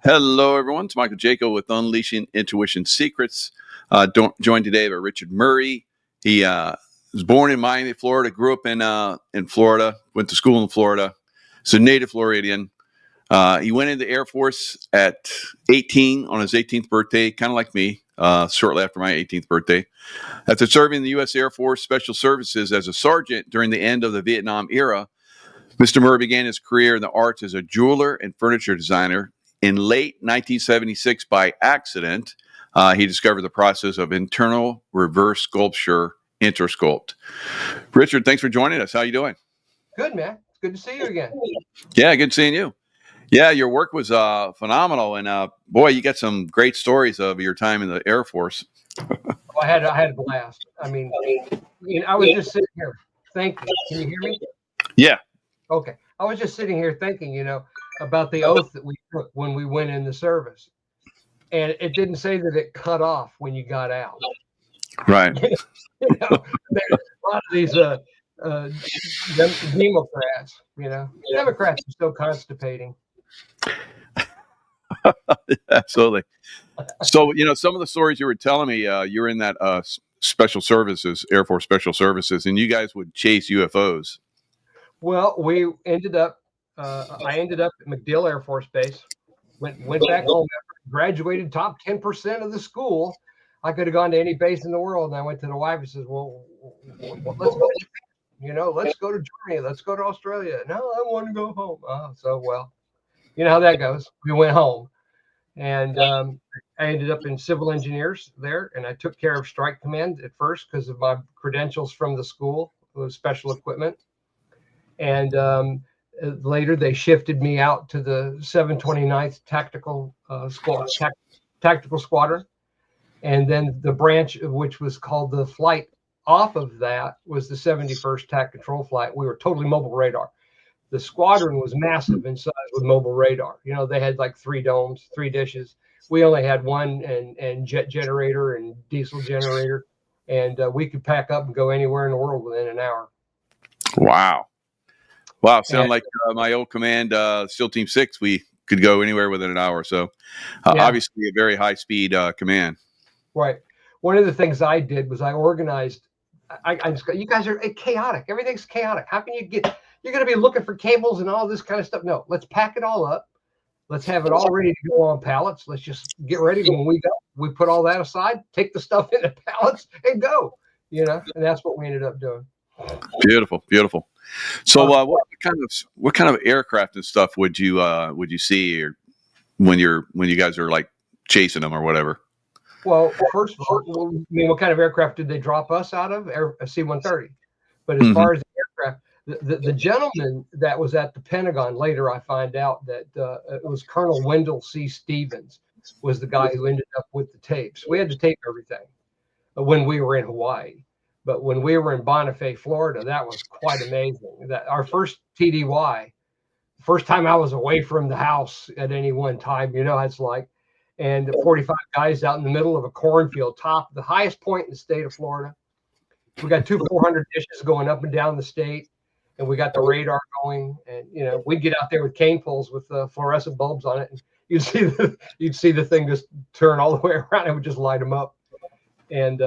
Hello, everyone. It's Michael Jaco with Unleashing Intuition Secrets. Joined today by Richard Murray. He was born in Miami, Florida. Grew up in Florida. Went to school in Florida. He's a native Floridian. He went into the Air Force at 18 on his 18th birthday, kind of like me. Shortly after my 18th birthday. After serving in the U.S. Air Force Special Services as a sergeant during the end of the Vietnam era, Mr. Murray began his career in the arts as a jeweler and furniture designer. In late 1976, by accident, he discovered the process of internal reverse sculpture, Intersculpt. Richard, thanks for joining us. How you doing? Good, man. It's good to see you again. Yeah, good seeing you. Yeah, your work was phenomenal, and boy, you got some great stories of your time in the Air Force. I had a blast. I mean, I was just sitting here thinking. Can you hear me? Yeah. Okay. I was just sitting here thinking, about the oath that we took when we went in the service, and it didn't say that it cut off when you got out. Right. There's a lot of these Democrats. Democrats are so constipating. Absolutely. So, some of the stories you were telling me, you were in that special services, Air Force Special Services, and you guys would chase UFOs. Well, we ended up. I ended up at MacDill Air Force Base. Went back home. Graduated top 10% of the school. I could have gone to any base in the world, and I went to the wife and says, "Well, let's go. Let's go to Germany. Let's go to Australia." No, I want to go home. Well, you know how that goes. We went home, and I ended up in civil engineers there, and I took care of Strike Command at first because of my credentials from the school with special equipment, and later they shifted me out to the 729th Tactical Tactical Squadron, and then the branch which was called the flight off of that was the 71st TAC Control Flight. We were totally mobile radar. The squadron was massive in size with mobile radar. They had like 3 domes, 3 dishes. We only had one, and jet generator and diesel generator, and we could pack up and go anywhere in the world within an hour. Wow. Sound like my old command, SEAL Team 6, we could go anywhere within an hour. So obviously a very high speed command. Right. One of the things I did was I organized, you guys are chaotic. Everything's chaotic. How can you're going to be looking for cables and all this kind of stuff. No, let's pack it all up. Let's have it all ready to go on pallets. Let's just get ready. When we go, we put all that aside, take the stuff in the pallets and go, and that's what we ended up doing. Beautiful, beautiful. So, what kind of aircraft and stuff would you see, or when you guys are like chasing them or whatever? Well, first of all, what kind of aircraft did they drop us out of? A C-130. But as far as the aircraft, the gentleman that was at the Pentagon, later I find out that it was Colonel Wendell C. Stevens was the guy who ended up with the tapes. We had to tape everything when we were in Hawaii. But when we were in Bonifay, Florida, that was quite amazing. That our first TDY, first time I was away from the house at any one time, it's like, and 45 guys out in the middle of a cornfield, the highest point in the state of Florida. We got 2 400 dishes going up and down the state, and we got the radar going, and we'd get out there with cane poles with fluorescent bulbs on it, and you'd see the thing just turn all the way around. It would just light them up, and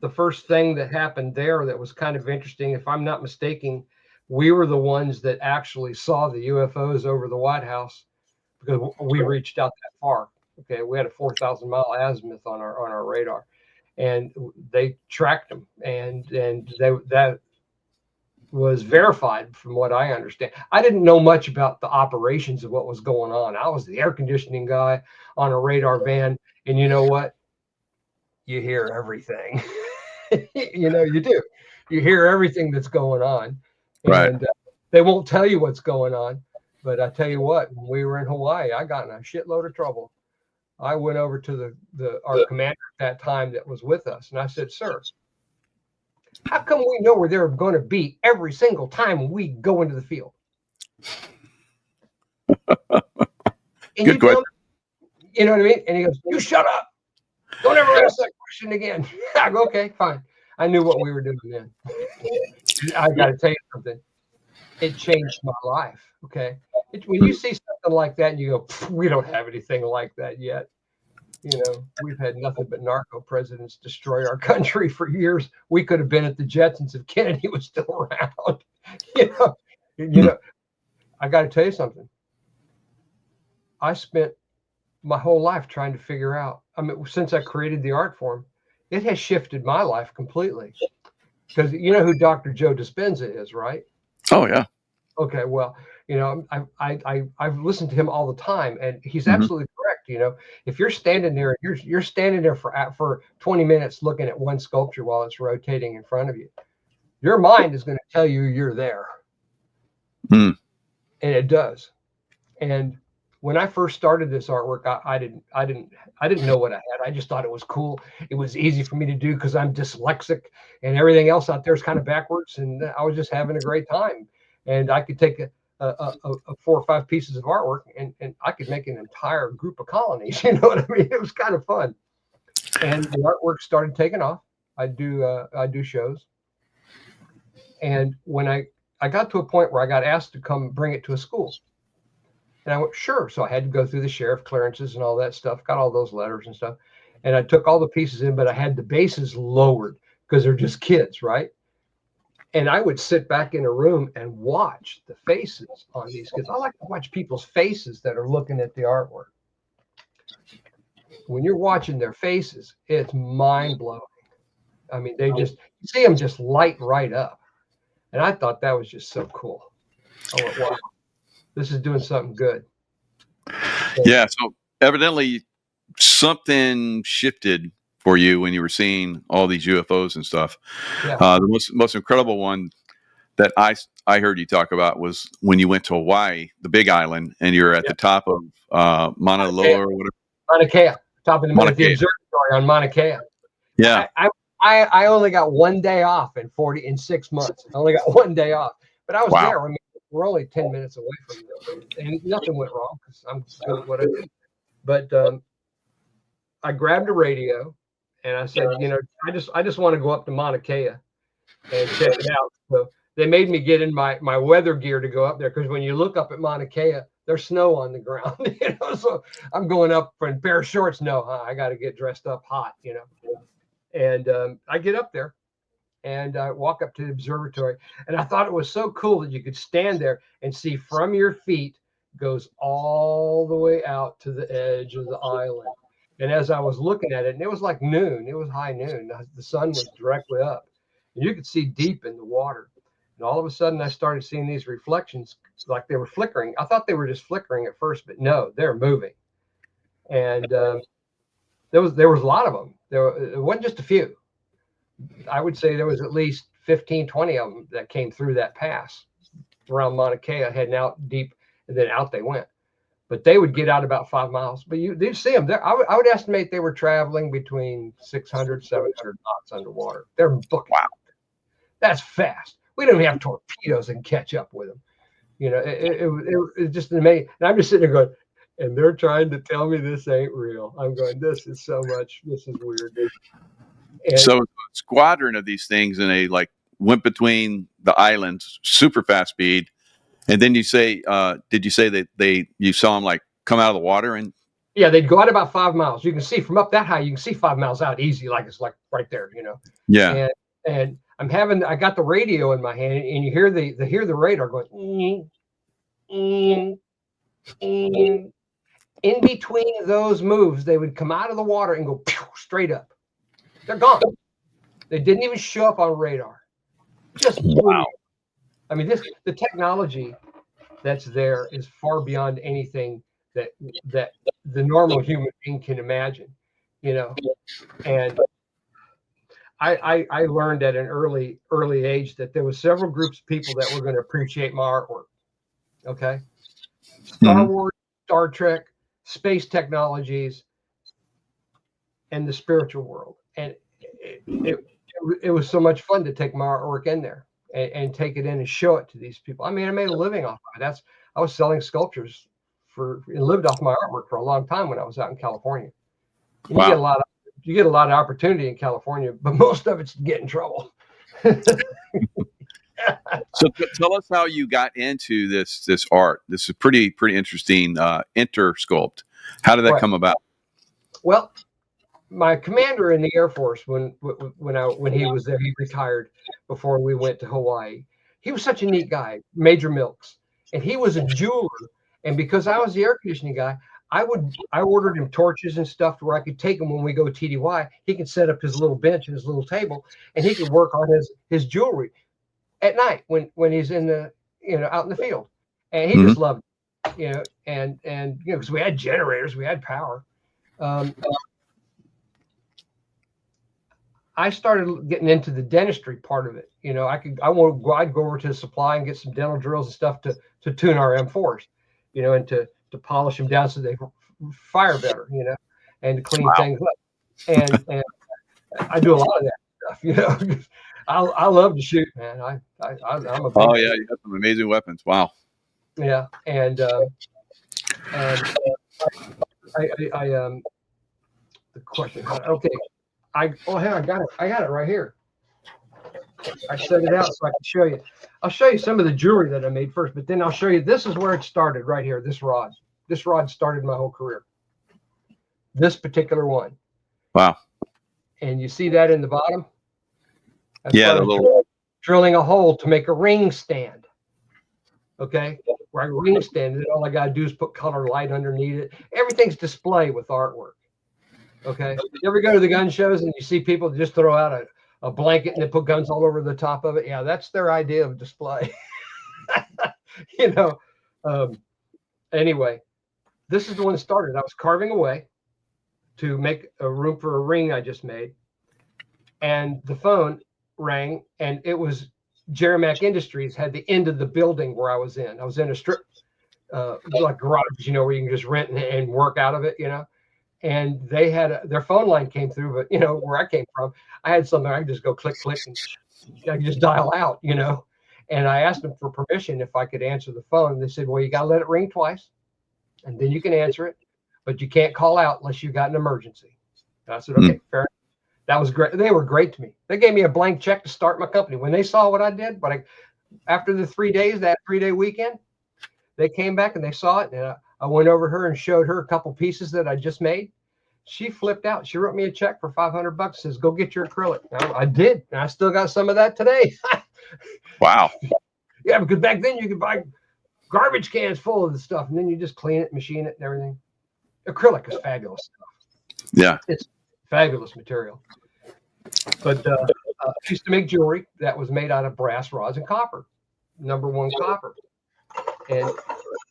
the first thing that happened there that was kind of interesting, if I'm not mistaken, we were the ones that actually saw the UFOs over the White House because we reached out that far. Okay, we had a 4,000-mile azimuth on our radar, and they tracked them, and that was verified from what I understand. I didn't know much about the operations of what was going on. I was the air conditioning guy on a radar van, and you know what? You hear everything. You do. You hear everything that's going on, and they won't tell you what's going on. But I tell you what, when we were in Hawaii, I got in a shitload of trouble. I went over to our commander at that time that was with us, and I said, "Sir, how come we know where they're going to be every single time we go into the field?" And Good question. You know what I mean? And he goes, "You shut up. Don't ever ask that question again." I go, "Okay, fine." I knew what we were doing then. I got to tell you something. It changed my life. Okay. when you see something like that and you go, we don't have anything like that yet. You know, we've had nothing but narco presidents destroy our country for years. We could have been at the Jetsons if Kennedy was still around. You know, I got to tell you something. I spent my whole life trying to figure out. I mean, since I created the art form, it has shifted my life completely. Because you know who Dr. Joe Dispenza is, right? Oh yeah. Okay, well, you know, I've listened to him all the time, and he's absolutely correct. You know, if you're standing there, you're standing there for 20 minutes looking at one sculpture while it's rotating in front of you, your mind is going to tell you you're there, and it does. And when I first started this artwork, I didn't know what I had. I just thought it was cool. It was easy for me to do because I'm dyslexic, and everything else out there is kind of backwards. And I was just having a great time. And I could take a 4 or 5 pieces of artwork, and I could make an entire group of colonies. You know what I mean? It was kind of fun. And the artwork started taking off. I do shows. And when I got to a point where I got asked to come bring it to a school. And I went, sure. So I had to go through the sheriff clearances and all that stuff, got all those letters and stuff. And I took all the pieces in, but I had the bases lowered because they're just kids, right? And I would sit back in a room and watch the faces on these kids. I like to watch people's faces that are looking at the artwork. When you're watching their faces, it's mind blowing. I mean, you see them just light right up. And I thought that was just so cool. I went, wow, this is doing something good. Yeah. So evidently something shifted for you when you were seeing all these UFOs and stuff. Yeah. The most incredible one that I heard you talk about was when you went to Hawaii, the Big Island, and you're at the top of Mauna Loa or whatever. Mauna Kea, top of the observatory on Mauna Kea. Yeah. I only got 1 day off in 6 months. I only got 1 day off, but I was there. I mean, we're only 10 minutes away from them, and nothing went wrong because I'm good at what I do. But I grabbed a radio and I said, you know, I just want to go up to Mauna Kea and check it out. So they made me get in my weather gear to go up there because when you look up at Mauna Kea, there's snow on the ground. You know, so I'm going up for a pair of shorts. No, I got to get dressed up hot. You know, and I get up there and I walk up to the observatory, and I thought it was so cool that you could stand there and see from your feet goes all the way out to the edge of the island. And as I was looking at it, and it was like noon, it was high noon, the sun was directly up, and you could see deep in the water. And all of a sudden, I started seeing these reflections like they were flickering. I thought they were just flickering at first, but no, they're moving. And there was a lot of them. It wasn't just a few. I would say there was at least 15, 20 of them that came through that pass around Mauna Kea, heading out deep, and then out they went. But they would get out about 5 miles. But you'd see them. I would estimate they were traveling between 600, 700 knots underwater. They're booking. Wow. That's fast. We don't even have torpedoes and catch up with them. You know, it just amazing. And I'm just sitting there going, and they're trying to tell me this ain't real. I'm going, this is weird. And so a squadron of these things, and they like went between the islands, super fast speed. And then you say, did you say that you saw them like come out of the water? And yeah, they'd go out about 5 miles. You can see from up that high, you can see 5 miles out easy, like it's like right there, you know. Yeah. And I got the radio in my hand, and you hear the radar going. In between those moves, they would come out of the water and go straight up. They're gone. They didn't even show up on radar. Just wow. I mean, the technology that's there is far beyond anything that the normal human being can imagine, you know. And I learned at an early age that there was several groups of people that were going to appreciate my artwork. Okay, Star Wars, Star Trek, space technologies, and the spiritual world. And it was so much fun to take my artwork in there and take it in and show it to these people. I mean, I made a living off of it. I was selling sculptures and lived off my artwork for a long time when I was out in California. Wow. You get a lot of opportunity in California, but most of it's to get in trouble. So tell us how you got into this art. This is pretty interesting. Intersculpt. How did that Right. come about? Well, my commander in the Air Force, when he was there, he retired before we went to Hawaii. He was such a neat guy, Major Milks, and he was a jeweler. And because I was the air conditioning guy, I ordered him torches and stuff where I could take him when we go TDY. He could set up his little bench and his little table, and he could work on his jewelry at night when he's in the out in the field. And he just loved it, and because we had generators, we had power. I started getting into the dentistry part of it. I'd go over to the supply and get some dental drills and stuff to tune our M4s, and to polish them down so they fire better, and to clean things up. And I do a lot of that stuff, I love to shoot, man. I'm a big Oh yeah, you got some amazing weapons. Wow. Yeah, and the question. Okay, I got it. I got it right here. I set it out so I can show you. I'll show you some of the jewelry that I made first, but then I'll show you. This is where it started, right here. This rod. This rod started my whole career. This particular one. Wow. And you see that in the bottom? That's drilling a hole to make a ring stand. Okay, where I ring stand it, all I gotta do is put color light underneath it. Everything's display with artwork. Okay, you ever go to the gun shows and you see people just throw out a blanket and they put guns all over the top of it? Yeah, that's their idea of display. Anyway, this is the one that started. I was carving away to make a room for a ring I just made, and the phone rang, and it was Jeremac Industries had the end of the building where I was in. I was in a strip, like garage, where you can just rent and work out of it, And they had their phone line came through, but where I came from, I had something I could just go click, and I could just dial out, And I asked them for permission if I could answer the phone. They said, "Well, you got to let it ring twice, and then you can answer it, but you can't call out unless you got an emergency." And I said, "Okay, fair enough." That was great. They were great to me. They gave me a blank check to start my company. When they saw what I did, after the 3 days, that 3-day weekend, they came back and they saw it. And I went over to her and showed her a couple pieces that I just made. She flipped out. She wrote me a check for $500. Says, "Go get your acrylic." I did. And I still got some of that today. Wow. Yeah, because back then you could buy garbage cans full of the stuff, and then you just clean it, machine it, and everything. Acrylic is fabulous stuff. Yeah. It's fabulous material. But I used to make jewelry that was made out of brass rods and copper, #1 copper. And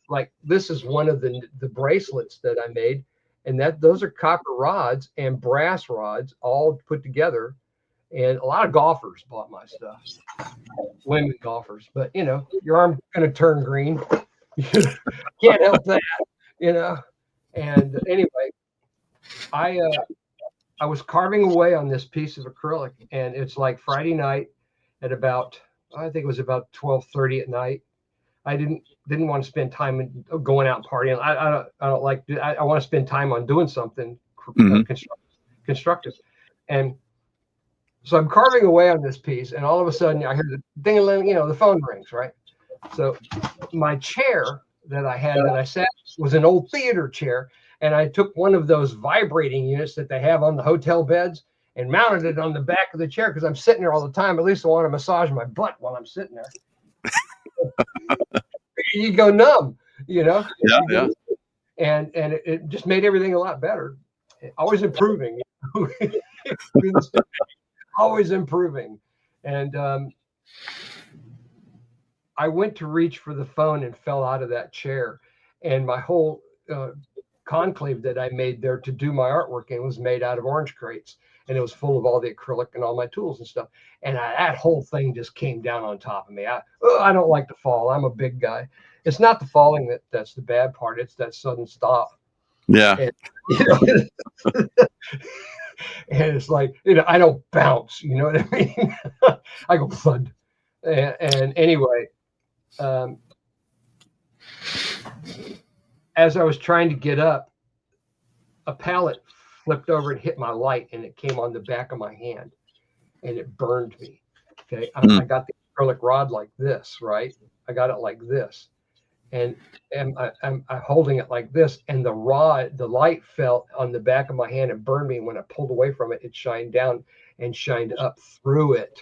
like this is one of the bracelets that I made, and those are copper rods and brass rods all put together. And a lot of golfers bought my stuff, women golfers. But your arm's gonna turn green. Can't help that, And anyway, I was carving away on this piece of acrylic, and it's like Friday night at about, I think it was about 12:30 at night. I didn't want to spend time going out and partying. I don't like. I want to spend time on doing something constructive. And so I'm carving away on this piece, and all of a sudden I hear the ding-a-ling. The phone rings, right? So my chair that I had that I sat was an old theater chair, and I took one of those vibrating units that they have on the hotel beds and mounted it on the back of the chair because I'm sitting there all the time. At least I want to massage my butt while I'm sitting there. You go numb, Yeah. And it just made everything a lot better. Always improving. Always improving. And I went to reach for the phone and fell out of that chair. And my whole conclave that I made there to do my artwork in was made out of orange crates. And it was full of all the acrylic and all my tools and stuff. And that whole thing just came down on top of me. I don't like to fall. I'm a big guy. It's not the falling that's the bad part. It's that sudden stop. Yeah. And, and it's like, I don't bounce. You know what I mean? I go thud. And anyway, as I was trying to get up, a pallet flipped over and hit my light, and it came on the back of my hand, and it burned me. Okay, I got acrylic rod like this, right? I got it like this, and I'm holding it like this, and the light fell on the back of my hand and burned me. And when I pulled away from it, it shined down and shined up through it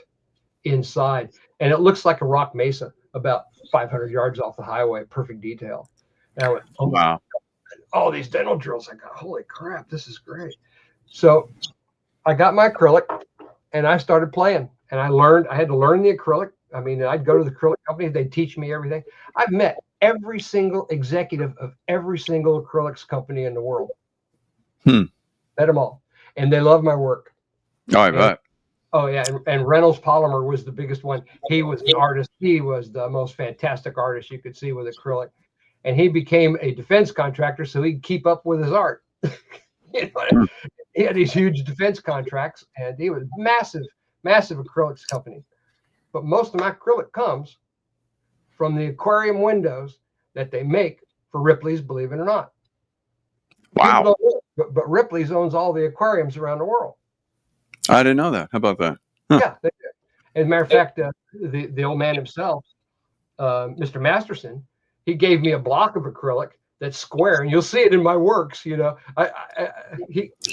inside, and it looks like a rock mesa about 500 yards off the highway. Perfect detail. And I went, oh Wow. all these dental drills. I got, holy crap, this is great. So I got my acrylic and I started playing, and I had to learn the acrylic. I mean, I'd go to the acrylic company, they'd teach me everything. I've met every single executive of every single acrylics company in the world. Met them all. And they love my work. Oh, I bet. Oh yeah. And Reynolds Polymer was the biggest one. He was an artist. He was the most fantastic artist you could see with acrylic. And he became a defense contractor so he could keep up with his art. You know, he had these huge defense contracts, and he was massive acrylics company. But most of my acrylic comes from the aquarium windows that they make for Ripley's, believe it or not. Wow. But Ripley's owns all the aquariums around the world. I didn't know that. How about that? Huh. Yeah. They do. As a matter of fact, the old man himself, Mr. Masterson, he gave me a block of acrylic that's square, and you'll see it in my works. You know, I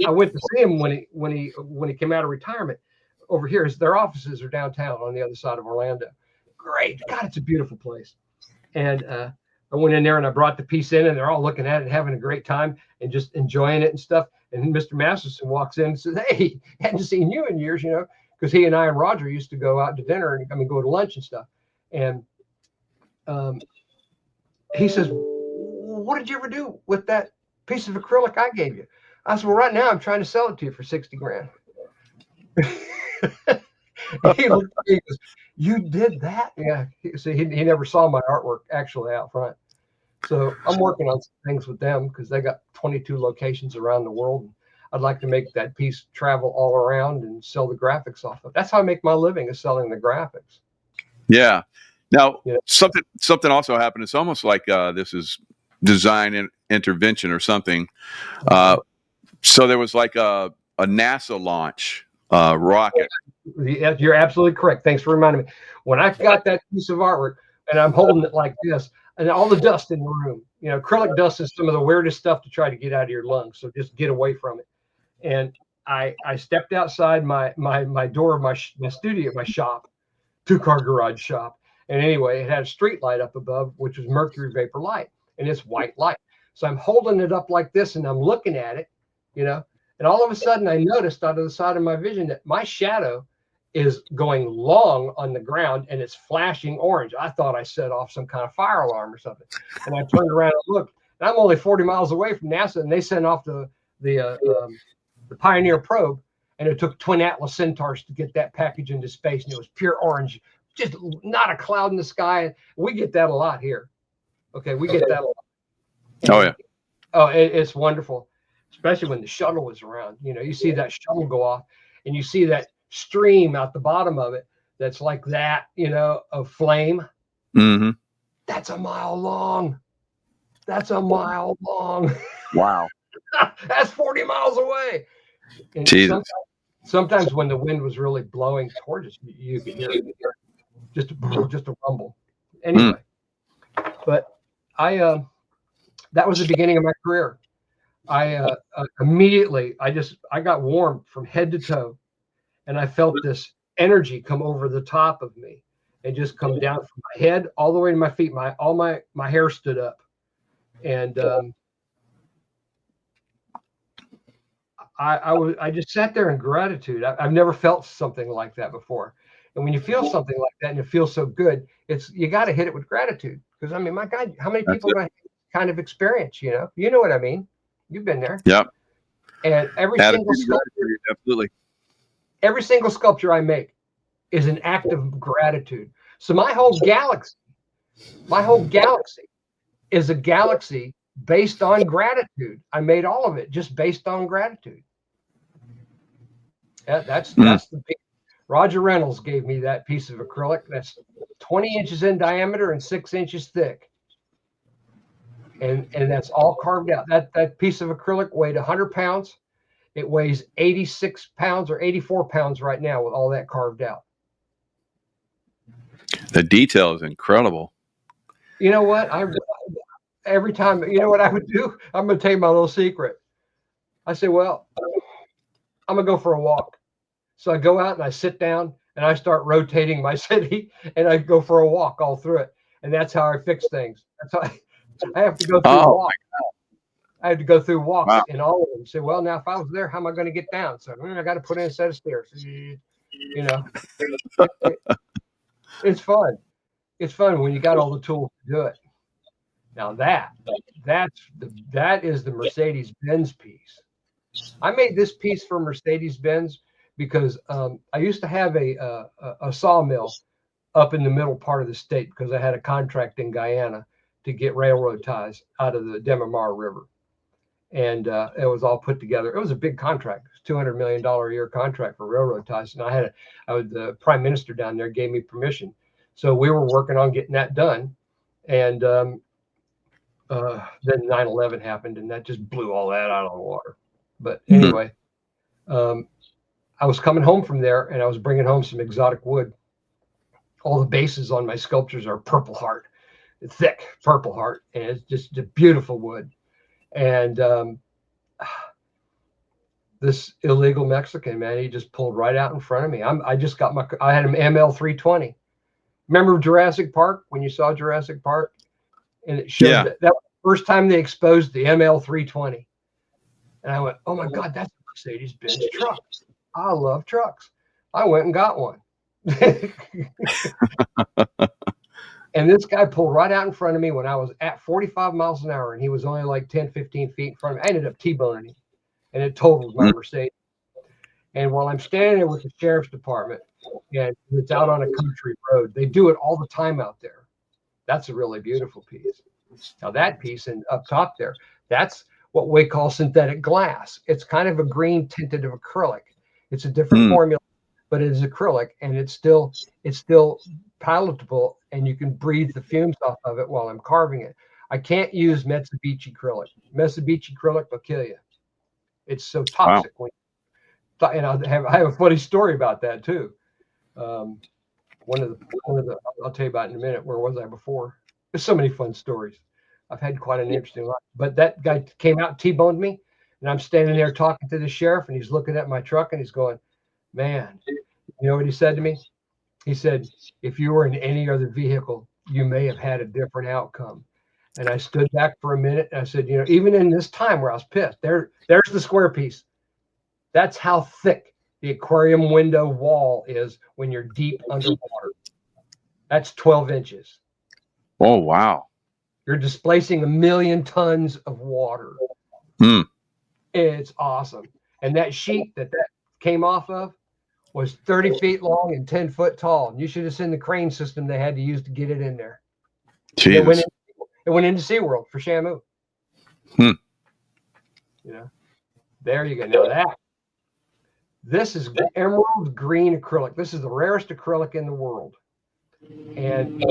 went to see him when he came out of retirement. Over here, their offices are downtown on the other side of Orlando. Great, God, it's a beautiful place. And I went in there and I brought the piece in, and they're all looking at it, having a great time, and just enjoying it and stuff. And Mr. Masterson walks in and says, "Hey, hadn't seen you in years, you know," because he and I and Roger used to go out to dinner and go to lunch and stuff. And he says, "What did you ever do with that piece of acrylic I gave you?" I said, "Well, right now I'm trying to sell it to you for 60 grand. He looked at me and goes, "You did that?" Yeah. He never saw my artwork actually out front. So I'm working on some things with them because they got 22 locations around the world. And I'd like to make that piece travel all around and sell the graphics off of. That's how I make my living, is selling the graphics. Yeah. Now, something also happened. It's almost like this is design intervention or something. So there was like a NASA launch rocket. You're absolutely correct. Thanks for reminding me. When I got that piece of artwork and I'm holding it like this, and all the dust in the room, you know, acrylic dust is some of the weirdest stuff to try to get out of your lungs. So just get away from it. And I stepped outside my door of my studio, my shop, 2-car garage shop. And anyway, it had a street light up above, which was mercury vapor light, and it's white light. So I'm holding it up like this and I'm looking at it, you know, and all of a sudden I noticed out of the side of my vision that my shadow is going long on the ground and it's flashing orange. I thought I set off some kind of fire alarm or something. And I turned around and looked, and I'm only 40 miles away from NASA, and they sent off the Pioneer probe, and it took twin Atlas Centaurs to get that package into space, and it was pure orange, just not a cloud in the sky. We get that a lot here. Okay, we get that a lot. And, oh yeah. Oh, it's wonderful, especially when the shuttle was around. You know, you see that shuttle go off, and you see that stream out the bottom of it that's like that, you know, of flame. Mm-hmm. That's a mile long. That's a mile long. Wow. That's 40 miles away. And Jesus. sometimes when the wind was really blowing towards us, you could hear it. Just a rumble. Anyway, but that was the beginning of my career. I immediately, I got warm from head to toe, and I felt this energy come over the top of me and just come down from my head all the way to my feet. All my hair stood up, and I just sat there in gratitude. I've never felt something like that before. And when you feel something like that and it feels so good, you got to hit it with gratitude. Because I mean, my God, how many people have kind of experience? You know what I mean? You've been there. Yep. And every single sculpture I make is an act of gratitude. So my whole galaxy is a galaxy based on gratitude. I made all of it just based on gratitude. That's the big. Roger Reynolds gave me that piece of acrylic that's 20 inches in diameter and 6 inches thick. And that's all carved out. That piece of acrylic weighed 100 pounds. It weighs 86 pounds or 84 pounds right now with all that carved out. The detail is incredible. You know what? Every time, you know what I would do? I'm going to tell you my little secret. I say, well, I'm going to go for a walk. So I go out and I sit down and I start rotating my city and I go for a walk all through it. And that's how I fix things. That's how I have to go through walks. I had to go through walks in all of them. Say, well, now if I was there, how am I going to get down? So I got to put in a set of stairs. You know, it's fun. It's fun when you got all the tools to do it. Now that is the Mercedes-Benz piece. I made this piece for Mercedes-Benz because I used to have a sawmill up in the middle part of the state because I had a contract in Guyana to get railroad ties out of the Demerara River. And it was all put together. It was a big contract. It was $200 million a year contract for railroad ties. And the prime minister down there gave me permission. So we were working on getting that done. And then 9/11 happened and that just blew all that out of the water. But anyway, I was coming home from there and I was bringing home some exotic wood. All the bases on my sculptures are purple heart, thick purple heart. And it's just a beautiful wood. And this illegal Mexican, man, he just pulled right out in front of me. I had an ML 320. Remember Jurassic Park, when you saw Jurassic Park? And it showed that was the first time they exposed the ML 320. And I went, oh my God, that's a Mercedes-Benz truck. I love trucks. I went and got one. And this guy pulled right out in front of me when I was at 45 miles an hour, and he was only like 10, 15 feet in front of me. I ended up T-boning him, and it totaled my Mercedes. And while I'm standing there with the sheriff's department, and it's out on a country road, they do it all the time out there. That's a really beautiful piece. Now that piece and up top there, that's what we call synthetic glass. It's kind of a green tinted of acrylic. It's a different formula, but it is acrylic, and it's still palatable, and you can breathe the fumes off of it while I'm carving it. I can't use Mitsubishi acrylic. Mitsubishi acrylic will kill you. It's so toxic. Wow. And I have a funny story about that too. One of the I'll tell you about in a minute. Where was I before? There's so many fun stories. I've had quite an interesting life. But that guy came out and T-boned me, and I'm standing there talking to the sheriff, and he's looking at my truck, and he's going, man, you know what he said to me? He said, if you were in any other vehicle, you may have had a different outcome. And I stood back for a minute, and I said, you know, even in this time where I was pissed, there's the square piece. That's how thick the aquarium window wall is when you're deep underwater. That's 12 inches. Oh, wow. You're displacing 1 million tons of water. It's awesome. And that sheet that came off of was 30 feet long and 10 foot tall. And you should have seen the crane system they had to use to get it in there. It went into SeaWorld for Shamu. You know, there you go. Now this is emerald green acrylic. This is the rarest acrylic in the world. And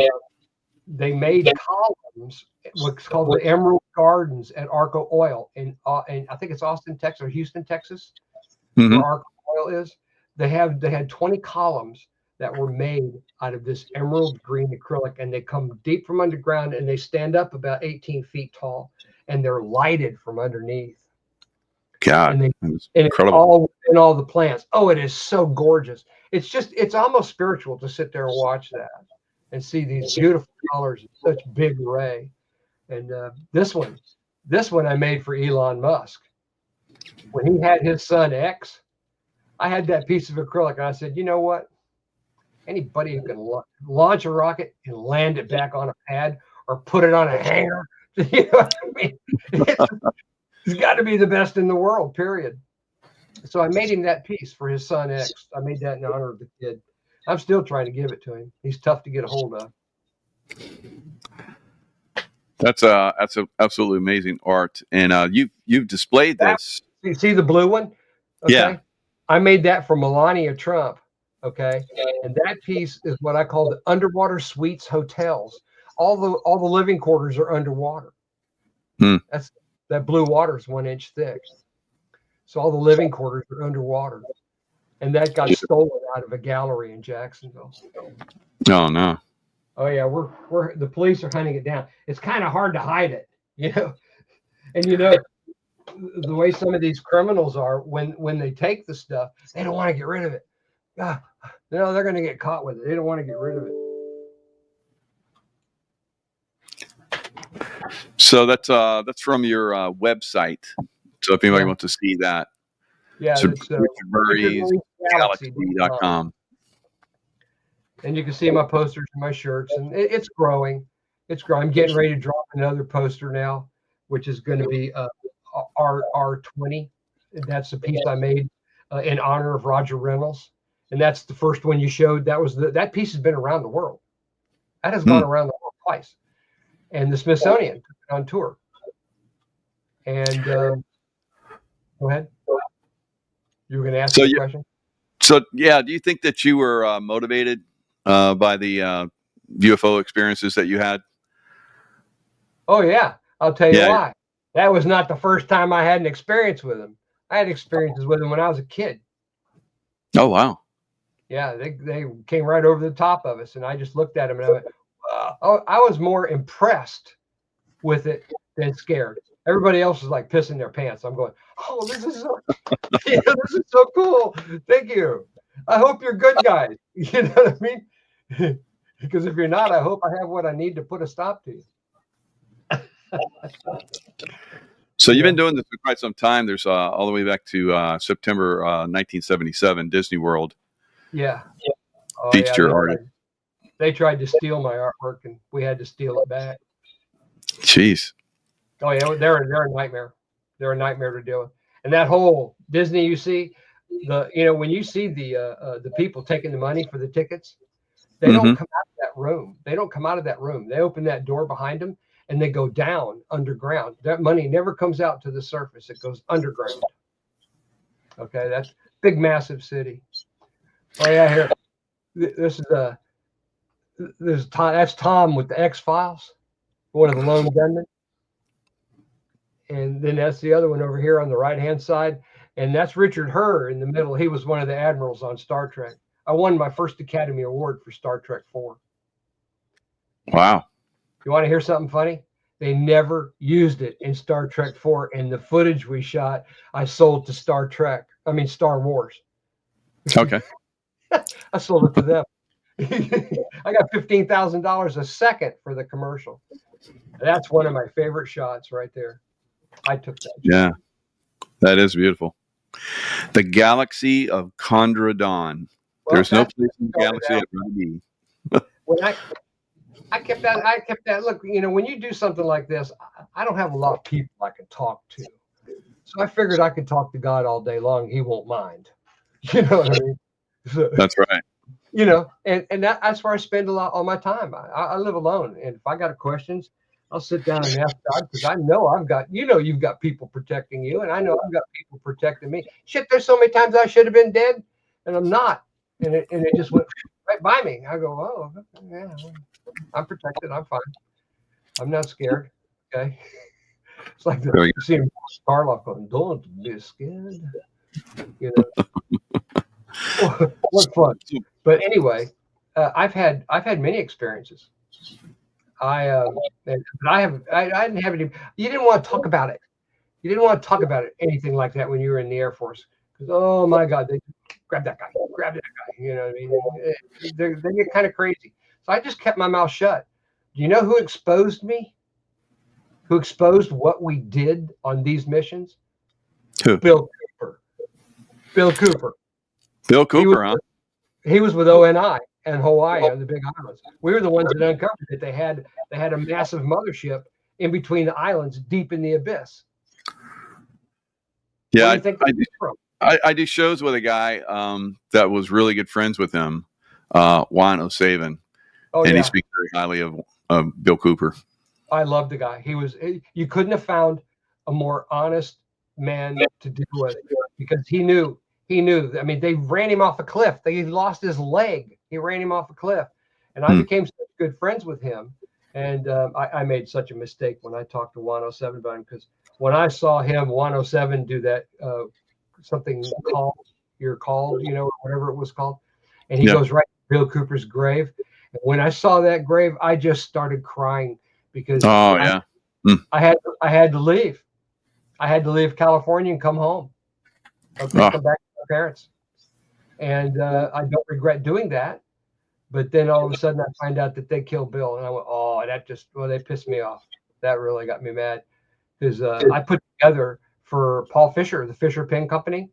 they made columns, what's called the Emerald Gardens at Arco Oil in I think it's Austin, Texas, or Houston, Texas, where Arco Oil is. They had 20 columns that were made out of this emerald green acrylic, and they come deep from underground, and they stand up about 18 feet tall, and they're lighted from underneath. God, and incredible. all the plants. Oh, it is so gorgeous. It's almost spiritual to sit there and watch that and see these beautiful colors in such big array. And this one I made for Elon Musk. When he had his son X, I had that piece of acrylic, and I said, you know what? Anybody who can launch a rocket and land it back on a pad or put it on a hanger, you know what I mean? He's got to be the best in the world, period. So I made him that piece for his son X. I made that in honor of the kid. I'm still trying to give it to him. He's tough to get a hold of. That's absolutely amazing art, and you've displayed this. You see the blue one? Okay. Yeah. I made that for Melania Trump. Okay. And that piece is what I call the underwater suites hotels. All the living quarters are underwater. That blue water is 1 inch thick. So all the living quarters are underwater. And that got stolen out of a gallery in Jacksonville. Oh no. Oh yeah, we're the police are hunting it down. It's kind of hard to hide it, you know. And you know the way some of these criminals are when they take the stuff, they don't want to get rid of it. Ah, no, they're going to get caught with it. They don't want to get rid of it. So that's from your website. So if anybody wants to see that, yeah, so it's Richard Murray's Galaxy.com. And you can see my posters and my shirts, and it's growing. It's growing. I'm getting ready to drop another poster now, which is going to be R20. That's the piece I made in honor of Roger Reynolds, and that's the first one you showed. That piece has been around the world. That has gone around the world twice, and the Smithsonian took it on tour. And go ahead. You were going to ask me a question. So yeah, do you think that you were motivated by the UFO experiences that you had? Oh yeah, I'll tell you why. That was not the first time I had an experience with them. I had experiences with them when I was a kid. Oh wow. Yeah, they came right over the top of us, and I just looked at them and I went, wow. I was more impressed with it than scared. Everybody else was like pissing their pants. I'm going, oh, this is so, this is so cool. Thank you. I hope you're good guys. You know what I mean? Because if you're not, I hope I have what I need to put a stop to you. So you've been doing this for quite some time. There's all the way back to September 1977, Disney World. Yeah. Oh, featured your art. They tried to steal my artwork, and we had to steal it back. Jeez. Oh yeah, they're a nightmare. They're a nightmare to deal with. And that whole Disney, you see, when you see the people taking the money for the tickets, they don't come out of that room. They don't come out of that room. They open that door behind them and they go down underground. That money never comes out to the surface. It goes underground. Okay, that's big, massive city. Oh yeah, here. This is Tom. That's Tom with the X-Files, one of the lone gunmen. And then that's the other one over here on the right-hand side. And that's Richard Herr in the middle. He was one of the admirals on Star Trek. I won my first Academy Award for Star Trek 4. Wow. You want to hear something funny? They never used it in Star Trek 4. And the footage we shot, I sold to Star Wars. Okay. I sold it to them. I got $15,000 a second for the commercial. That's one of my favorite shots right there. I took that. Yeah, that is beautiful. The Galaxy of Condradon. Well, there's no place in the galaxy I'd rather be. When I kept that. Look, when you do something like this, I don't have a lot of people I can talk to. So I figured I could talk to God all day long. He won't mind. You know what I mean? So, that's right. And that's where I spend a lot of my time. I live alone. And if I got questions, I'll sit down and ask God, because I know I've got, you've got people protecting you, and I know I've got people protecting me. Shit, there's so many times I should have been dead, and I'm not. And it just went right by me. I go, oh, yeah, I'm protected. I'm fine. I'm not scared. Okay. It's like you see Karloff going, don't be scared. What fun. But anyway, I've had many experiences. I didn't have any. You didn't want to talk about it. You didn't want to talk about it, anything like that, when you were in the Air Force, because oh my God, they grab that guy. You know what I mean? They get kind of crazy. So I just kept my mouth shut. Do you know who exposed me? Who exposed what we did on these missions? Who? Bill Cooper. Bill Cooper, huh? He was with ONI and Hawaii on the Big Islands. We were the ones that uncovered it. They had a massive mothership in between the islands, deep in the abyss. Yeah, I do shows with a guy that was really good friends with him, Juan O'Savin. Oh, and he speaks very highly of Bill Cooper. I love the guy. You couldn't have found a more honest man to deal with, because he knew. I mean, they ran him off a cliff. He lost his leg. He ran him off a cliff. And I became such good friends with him. And I made such a mistake when I talked to 107 about him, because when I saw him, 107, do that something called, You're Called, whatever it was called. And he goes right to Bill Cooper's grave. And when I saw that grave, I just started crying because Oh yeah. I had to leave. I had to leave California and come home. Okay, come back to my parents. And I don't regret doing that. But then all of a sudden I find out that they killed Bill. And I went, oh, they pissed me off. That really got me mad. Because I put together for Paul Fisher, the Fisher Pen Company.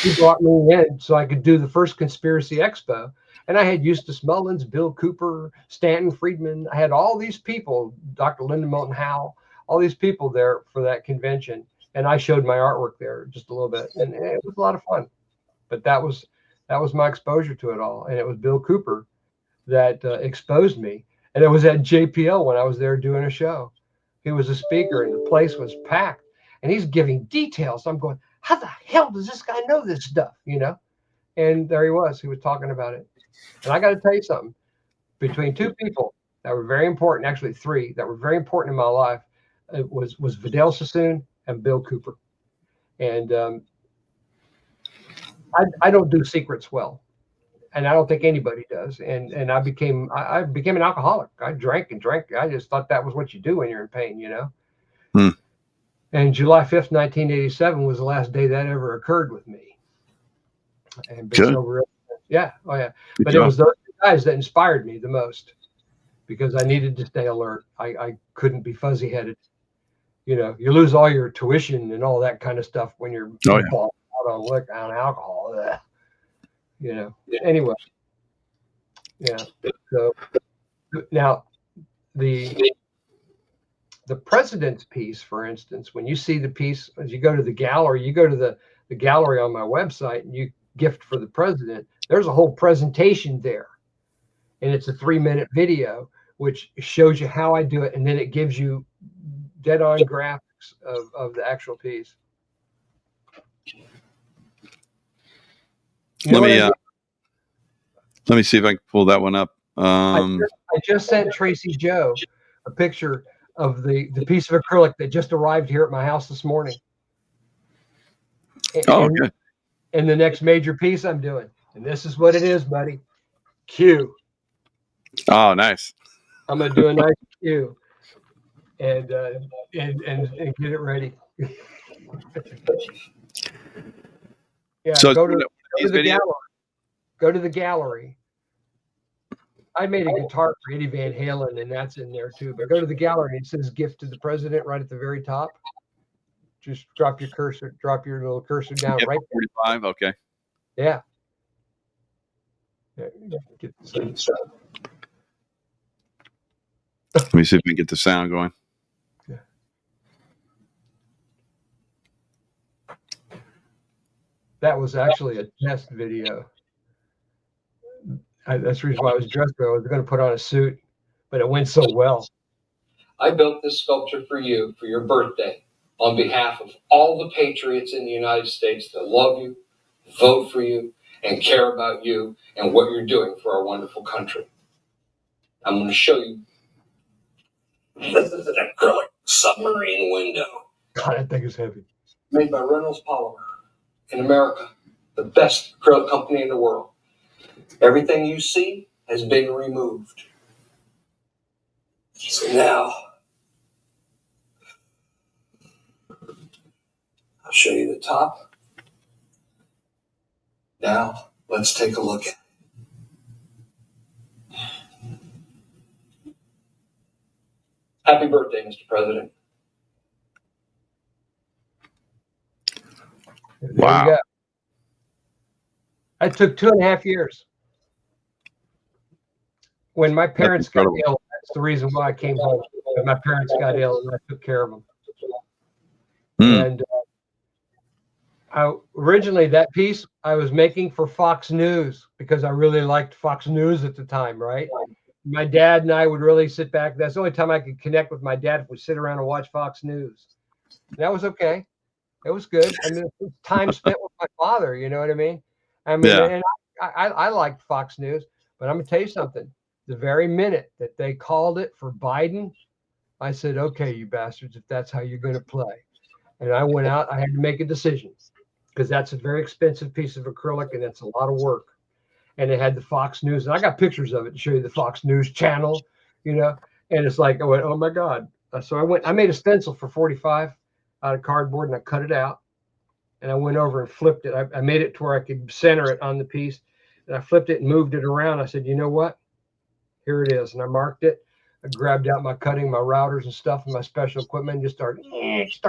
He brought me in so I could do the first Conspiracy Expo. And I had Eustace Mullins, Bill Cooper, Stanton Friedman. I had all these people, Dr. Linda Moulton Howe, all these people there for that convention. And I showed my artwork there just a little bit. And it was a lot of fun. But that was my exposure to it all. And it was Bill Cooper that exposed me. And it was at JPL when I was there doing a show. He was a speaker and the place was packed. And he's giving details. I'm going, how the hell does this guy know this stuff? And there he was. He was talking about it. And I got to tell you something. Between two people that were very important, actually three that were very important in my life, it was Vidal Sassoon and Bill Cooper. And I don't do secrets well. And I don't think anybody does. And I became an alcoholic. I drank and drank. I just thought that was what you do when you're in pain, And July 5th, 1987 was the last day that ever occurred with me. And been sober. Yeah. Oh yeah. But it was those guys that inspired me the most because I needed to stay alert. I couldn't be fuzzy headed. You lose all your tuition and all that kind of stuff when you're bought out on liquor, on alcohol. Anyway. Yeah. So now the president's piece, for instance, when you see the piece, as you go to the gallery, you go to the gallery on my website and you gift for the president, there's a whole presentation there. And it's a 3-minute video, which shows you how I do it. And then it gives you dead on graphics of the actual piece. Let me see if I can pull that one up. I just sent Tracy Joe a picture of the piece of acrylic that just arrived here at my house this morning. Okay. And the next major piece I'm doing, and this is what it is, buddy. Q. Oh, nice. I'm gonna do a nice Q, and get it ready. Yeah. So go to the gallery. Go to the gallery. I made a guitar for Eddie Van Halen, and that's in there too. But go to the gallery and it says "Gift to the President" right at the very top. Just drop your little cursor down right there. 45. Okay. Yeah. Get the sound. Let me see if we can get the sound going. Yeah. That was actually a test video. That's the reason why I was dressed. I was going to put on a suit, but it went so well. I built this sculpture for you for your birthday on behalf of all the patriots in the United States that love you, vote for you, and care about you and what you're doing for our wonderful country. I'm going to show you. This is an acrylic submarine window. God, that thing is heavy. Made by Reynolds Polymer in America, the best acrylic company in the world. Everything you see has been removed. So now, I'll show you the top. Now, let's take a look at it. Happy birthday, Mr. President. Wow. That took 2.5 years. When my parents got ill, that's the reason why I came home. When my parents got ill, and I took care of them. And originally that piece I was making for Fox News because I really liked Fox News at the time, right? My dad and I would really sit back. That's the only time I could connect with my dad, if we sit around and watch Fox News. And that was okay. It was good. I mean, it was time spent with my father, you know what I mean? And I liked Fox News, but I'm going to tell you something. The very minute that they called it for Biden, I said, okay, you bastards, if that's how you're going to play. And I went out, I had to make a decision because that's a very expensive piece of acrylic and it's a lot of work. and it had the Fox News, and I got pictures of it to show you the Fox News channel, you know. And it's like I went, oh my God! So I made a stencil for 45 out of cardboard, and I cut it out, and I went over and flipped it. I made it to where I could center it on the piece, and I flipped it and moved it around. I said, you know what? Here it is, and I marked it. I grabbed out my cutting, my routers and stuff, and my special equipment, and just start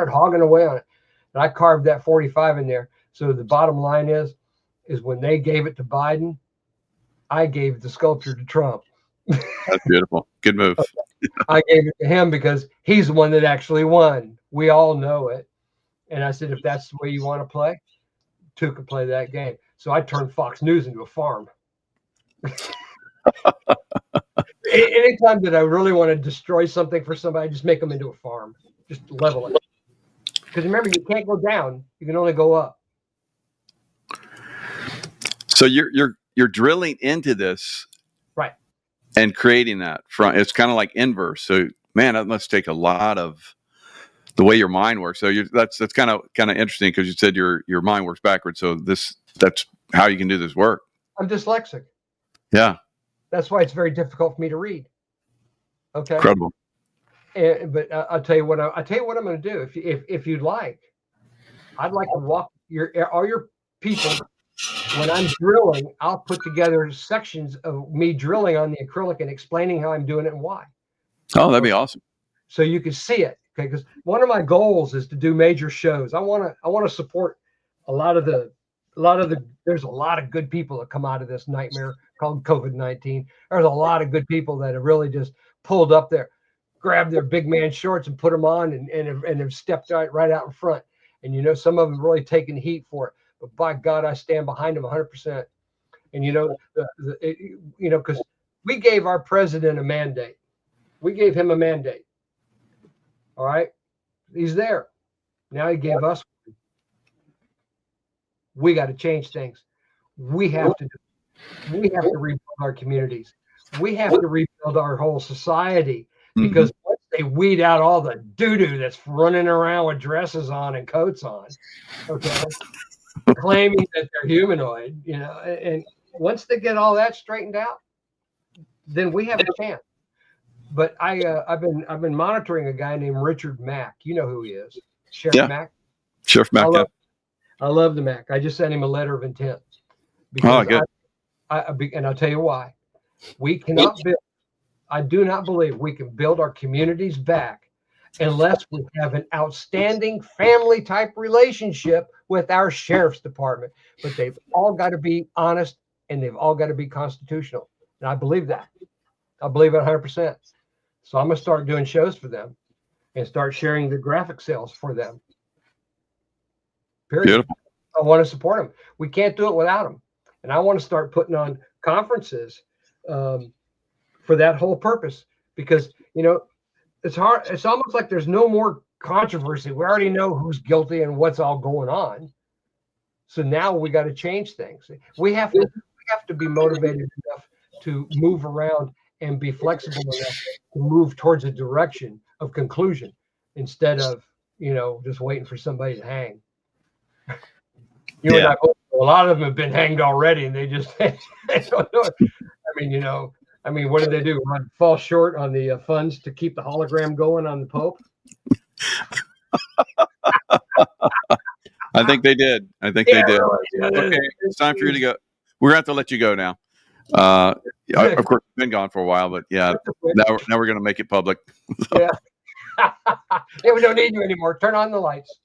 hogging away on it. And I carved that 45 in there. So the bottom line is when they gave it to Biden, I gave the sculpture to Trump. That's beautiful. Good move. I gave it to him because he's the one that actually won. We all know it. And I said, if that's the way you want to play, two could play that game. So I turned Fox News into a farm. Anytime that I really want to destroy something for somebody, just make them into a farm. Just level it. Because remember, you can't go down; you can only go up. So you're drilling into this, right, and creating that from. It's kind of like inverse. So man, that must take a lot of the way your mind works. So that's kind of interesting because you said your mind works backwards. So that's how you can do this work. I'm dyslexic. Yeah. That's why it's very difficult for me to read. Okay. Incredible. But I'll tell you what I'm going to do. If you'd like, I'd like to walk all your people. When I'm drilling, I'll put together sections of me drilling on the acrylic and explaining how I'm doing it and why. Oh, that'd be awesome. So you can see it. Okay, because one of my goals is to do major shows. I want to support a lot of the. There's a lot of good people that come out of this nightmare called COVID-19. There's a lot of good people that have really just pulled up there, grabbed their big man shorts and put them on and have stepped right out in front. And, you know, some of them have really taken heat for it. But by God, I stand behind them 100%. And, you know, because we gave our president a mandate. We gave him a mandate. All right. He's there. Now he gave us. We got to change things. We have to rebuild our communities. We have to rebuild our whole society because once they weed out all the doo-doo that's running around with dresses on and coats on, okay, claiming that they're humanoid, you know, and once they get all that straightened out, then we have a chance. But I've been monitoring a guy named Richard Mack. You know who he is, Sheriff Mack. Sheriff Mack. I love the Mac. I just sent him a letter of intent. Because good. And I'll tell you why. We cannot build. I do not believe we can build our communities back unless we have an outstanding family type relationship with our sheriff's department. But they've all got to be honest and they've all got to be constitutional. And I believe that. I believe it 100%. So I'm going to start doing shows for them and start sharing the graphic sales for them. Period. Beautiful. I want to support them. We can't do it without them. And I want to start putting on conferences for that whole purpose because, you know, it's hard. It's almost like there's no more controversy. We already know who's guilty and what's all going on. So now we got to change things. We have to be motivated enough to move around and be flexible enough to move towards a direction of conclusion instead of, you know, just waiting for somebody to hang. And I, a lot of them have been hanged already, and they just they don't know it. I mean, what did they do? Fall short on the funds to keep the hologram going on the Pope? I think they did. They did. Really, okay, it's time for you to go. We're going to have to let you go now. Of course, you've been gone for a while, but yeah, now we're going to make it public. Yeah, we don't need you anymore. Turn on the lights.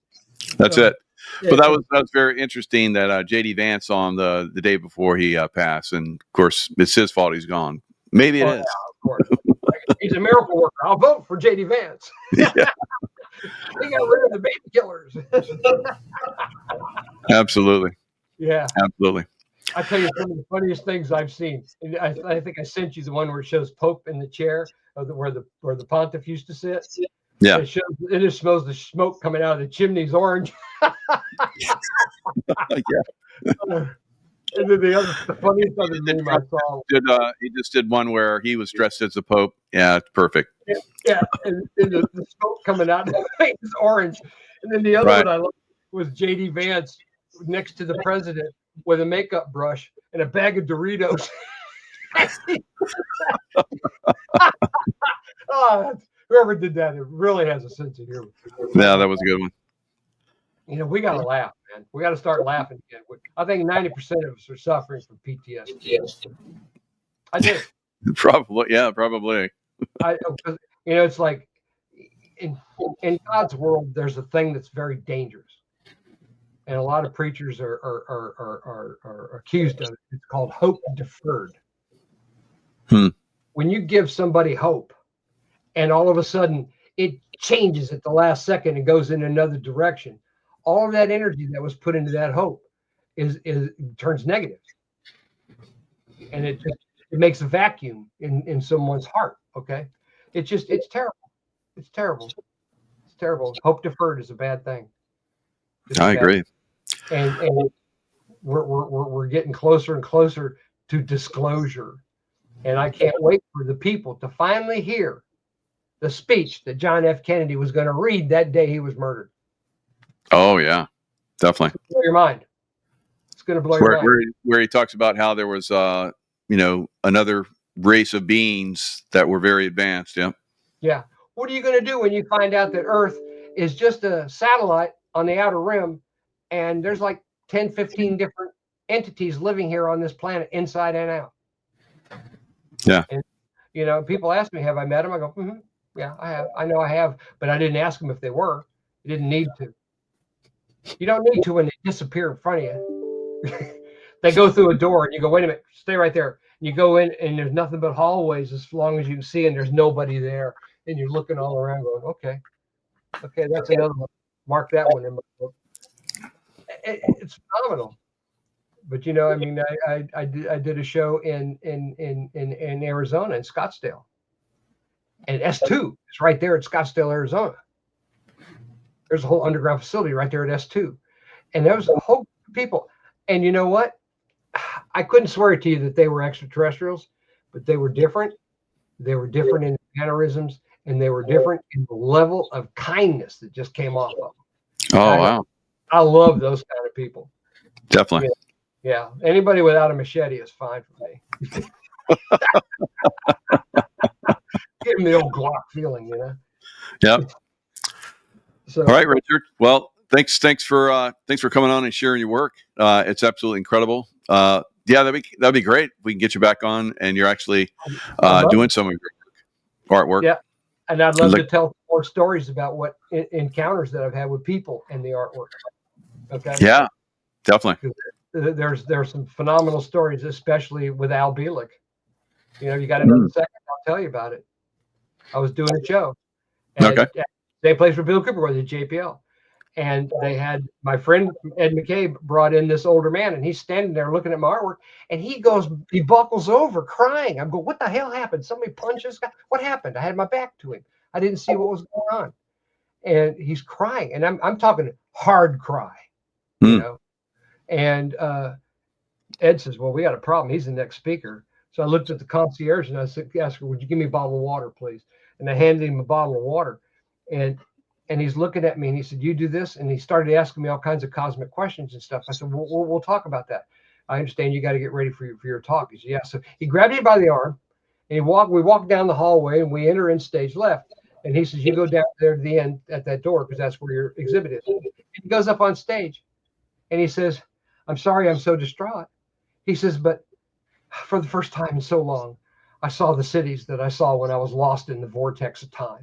That's it. But that was very interesting that J.D. Vance on the day before he passed, and of course it's his fault he's gone. Maybe it is. Yeah, of course. He's a miracle worker. I'll vote for J.D. Vance. Yeah. He got rid of the baby killers. Absolutely. Yeah. Absolutely. I tell you, some of the funniest things I've seen. I think I sent you the one where it shows Pope in the chair where the pontiff used to sit. Yeah. It just smells the smoke coming out of the chimneys orange. Yeah. And then the funniest other meme I saw. He just did one where he was dressed as the Pope. Yeah, it's perfect. Yeah, and the smoke coming out is orange. And then the other one I loved was J.D. Vance next to the president with a makeup brush, and a bag of Doritos. Oh, whoever did that, it really has a sense of humor. Yeah, that was a good one. You know, we got to laugh, man. We got to start laughing again. I think 90% of us are suffering from PTSD. Yes. I do. Probably, yeah, probably. You know, it's like in God's world, there's a thing that's very dangerous, and a lot of preachers are accused of it. It's called hope deferred. When you give somebody hope, and all of a sudden it changes at the last second and goes in another direction, all of that energy that was put into that hope is turns negative, and it makes a vacuum in someone's heart. Okay, it's terrible. It's terrible. It's terrible. Hope deferred is a bad thing. I agree. And we're getting closer and closer to disclosure, and I can't wait for the people to finally hear the speech that John F. Kennedy was going to read that day he was murdered. Oh yeah, definitely. Blow your mind. It's going to blow your mind. Where he talks about how there was, another race of beings that were very advanced. Yeah. Yeah. What are you going to do when you find out that Earth is just a satellite on the outer rim, and there's like 10, 15 different entities living here on this planet, inside and out? Yeah. And, you know, people ask me, have I met them? I go, yeah, I have. I know I have, but I didn't ask them if they were. You didn't need to. You don't need to when they disappear in front of you. They go through a door and you go, wait a minute, stay right there. And you go in and there's nothing but hallways as long as you can see, and there's nobody there. And you're looking all around going, okay, that's another one. Mark that one in my book. It's phenomenal. But, you know, I mean, I did a show in Arizona, in Scottsdale. And S2 is right there at Scottsdale, Arizona. There's a whole underground facility right there at S2. And there was a whole group of people. And you know what? I couldn't swear to you that they were extraterrestrials, but they were different. They were different in mannerisms, and they were different in the level of kindness that just came off of them. Oh, wow. I love those kind of people. Definitely. Yeah. Anybody without a machete is fine for me. Give them the old Glock feeling, you know? Yep. So, all right, Richard. Well, thanks for coming on and sharing your work. It's absolutely incredible. Yeah, that'd be great. We can get you back on, and you're actually doing some of your artwork. Yeah, and I'd love to tell more stories about what encounters that I've had with people and the artwork. Okay. Yeah, definitely. There's some phenomenal stories, especially with Al Bielek. You know, you got another second, I'll tell you about it. I was doing a show. At same place where Bill Cooper was, at JPL. And they had my friend Ed McCabe brought in this older man, and he's standing there looking at my artwork, and he buckles over crying. I'm going, what the hell happened? Somebody punched this guy? What happened? I had my back to him. I didn't see what was going on. And he's crying, and I'm talking hard cry, you know. And Ed says, well, we got a problem. He's the next speaker. So I looked at the concierge and I asked her, would you give me a bottle of water, please? And I handed him a bottle of water. And he's looking at me and he said, you do this? And he started asking me all kinds of cosmic questions and stuff. I said, we'll talk about that. I understand you got to get ready for your talk. He said, yeah. So he grabbed me by the arm and we walked down the hallway and we enter in stage left. And he says, you go down there to the end at that door because that's where your exhibit is. And he goes up on stage and he says, I'm sorry, I'm so distraught. He says, but for the first time in so long, I saw the cities that I saw when I was lost in the vortex of time.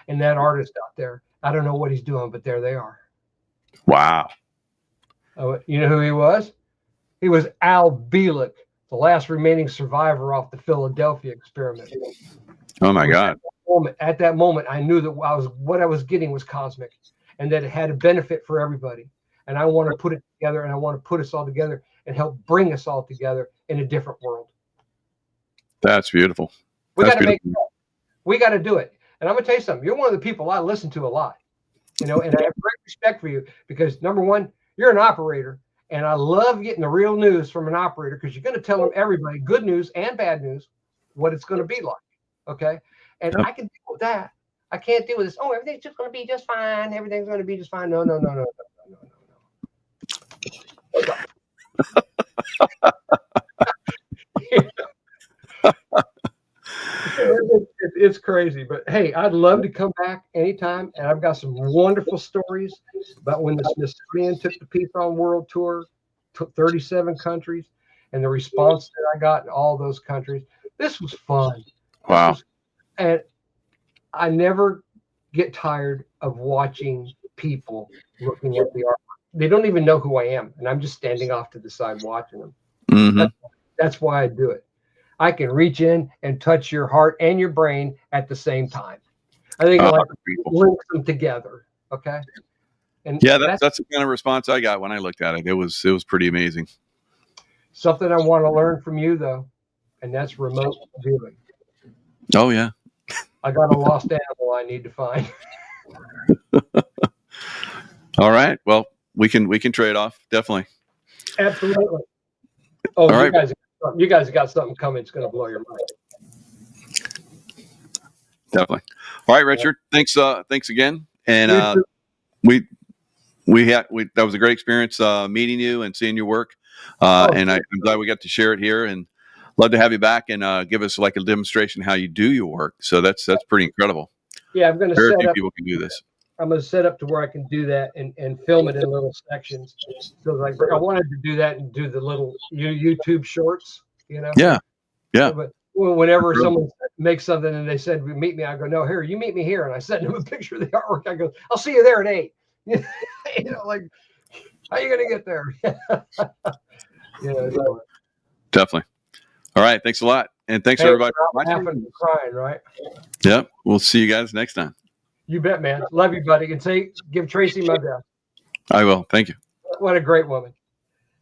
And that artist out there, I don't know what he's doing, but there they are. Wow. You know who he was? He was Al Bielek, the last remaining survivor off the Philadelphia experiment. Oh my God. At that moment, I knew that what I was getting was cosmic and that it had a benefit for everybody. And I want to put it together, and I want to put us all together and help bring us all together in a different world. That's beautiful. We got to make it. We got to do it. And I'm going to tell you something. You're one of the people I listen to a lot, you know, and I have great respect for you because, number one, you're an operator, and I love getting the real news from an operator because you're going to tell them everybody, good news and bad news, what it's going to be like. Okay. And I can deal with that. I can't deal with this. Oh, everything's just going to be just fine. Everything's going to be just fine. No. it's crazy. But hey, I'd love to come back anytime, and I've got some wonderful stories about when the Smithsonian took the Python World Tour, took 37 countries, and the response that I got in all those countries. This was fun. Wow. And I never get tired of watching people looking at the art. They don't even know who I am, and I'm just standing off to the side watching them. Mm-hmm. That's why I do it. I can reach in and touch your heart and your brain at the same time. I think it like links them together. Okay. And yeah, that's the kind of response I got when I looked at it. It was pretty amazing. Something I want to learn from you though, and that's remote viewing. Oh yeah. I got a lost animal I need to find. All right. Well, we can trade off, definitely. Absolutely. Oh, all right. You guys got something coming. It's going to blow your mind. Definitely. All right, Richard. Thanks again. And that was a great experience meeting you and seeing your work. And I'm glad we got to share it here, and love to have you back and give us like a demonstration how you do your work. So that's pretty incredible. Yeah, I'm going to very few people can do this. I'm going to set up to where I can do that and film it in little sections. So like I wanted to do that and do the little YouTube shorts, you know? Yeah. Yeah. But whenever someone makes something and they said, meet me, I go, no, here, you meet me here. And I send them a picture of the artwork. I go, I'll see you there at 8. You know, like, how are you going to get there? So. Definitely. All right. Thanks a lot. And thanks everybody for watching. Laughing and crying, right? Yep. We'll see you guys next time. You bet, man. Love you, buddy. And give Tracy my best. I will. Thank you. What a great woman.